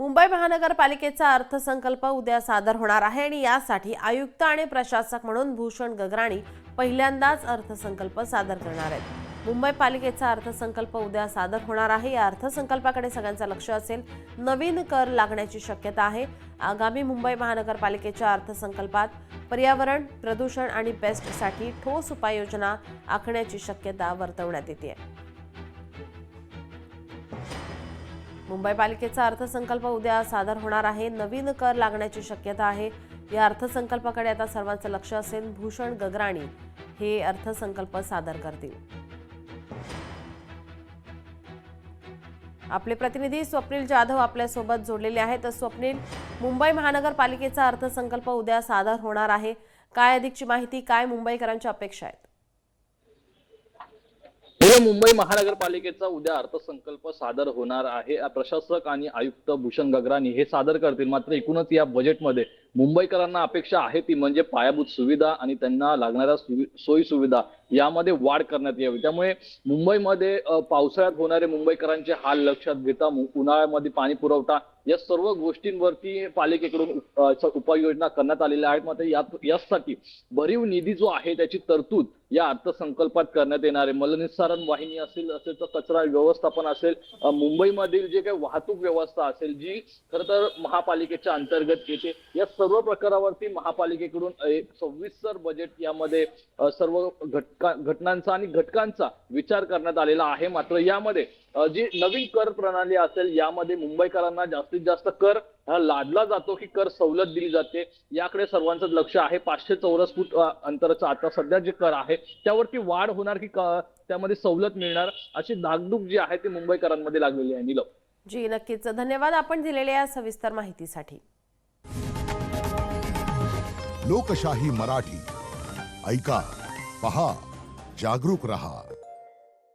मुंबई महानगरपालिकेचा अर्थसंकल्प उद्या सादर होणार आहे आणि यासाठी आयुक्त आणि प्रशासक म्हणून भूषण गगराणी पहिल्यांदाच अर्थसंकल्प सादर करणार आहेत। मुंबई पालिकेचा अर्थसंकल्प उद्या सादर होणार आहे। या अर्थसंकल्पाकडे सगळ्यांचं लक्ष असेल। नवीन कर लागण्याची शक्यता आहे। आगामी मुंबई महानगरपालिकेच्या अर्थसंकल्पात पर्यावरण, प्रदूषण आणि पेस्टसाठी ठोस उपाययोजना आखण्याची शक्यता वर्तवण्यात येते। मुंबई पालिकेचा अर्थसंकल्प उद्या सादर होणार आहे। नवीन कर लागण्याची शक्यता आहे। या अर्थसंकल्पाकडे आता सर्वांचं लक्ष असेल। भूषण गगराणी हे अर्थसंकल्प सादर करतील। आपले प्रतिनिधी स्वप्नील जाधव आपल्या सोबत जोडलेले आहेत। स्वप्नील, मुंबई महानगरपालिकेचा अर्थसंकल्प उद्या सादर होणार आहे। काय अधिकची माहिती, काय मुंबईकरांच्या अपेक्षा आहेत? मुंबई महानगरपालिकेचा उद्या अर्थसंकल्प सादर होणार आहे। प्रशासक आणि आयुक्त भूषण गगराणी हे सादर करतील। मात्र एकूणच या बजेटमध्ये मुंबईकरांना अपेक्षा आहे ती म्हणजे पायाभूत सुविधा आणि त्यांना लागणाऱ्या सोयी सुविधा यामध्ये वाढ करण्यात यावी। त्यामुळे मुंबईमध्ये पावसाळ्यात होणारे मुंबईकरांचे हाल लक्षात घेता उन्हाळ्यामध्ये पाणी पुरवठा या सर्व गोष्टींवरती पालिकेकडून उपाययोजना करण्यात आलेल्या आहेत। मात्र यासाठी भरीव निधी जो आहे त्याची तरतूद या अर्थसंकल्पात करण्यात येणार आहे। मलनिस्सारण वाहिनी असेल तर कचरा व्यवस्थापन असेल, मुंबईमधील जे काही वाहतूक व्यवस्था असेल जी खरं तर महापालिकेच्या अंतर्गत येते, या सर्व प्रकारावरती महापालिकेकडून एक सविस्तर बजेट यामध्ये सर्व घटनांचा आणि घटकांचा विचार करण्यात आलेला आहे। मात्र यामध्ये जी नवीन कर प्रणाली असेल यामध्ये मुंबईकरांना जास्तीत जास्त कर लादला जातो की कर सवलत दिली जाते याकडे सर्वांचं लक्ष आहे। 500 चौरस फूट अंतराचा आता सध्या जे कर आहे त्यावरती वाढ होणार की त्यामध्ये सवलत मिळणार अशी धाकधूक जी आहे ती मुंबईकरांमध्ये लागलेली आहे। नीलम जी, नक्कीच धन्यवाद आपण दिलेल्या या सविस्तर माहितीसाठी। लोकशाही मराठी ऐका, पहा, जागरूक रहा।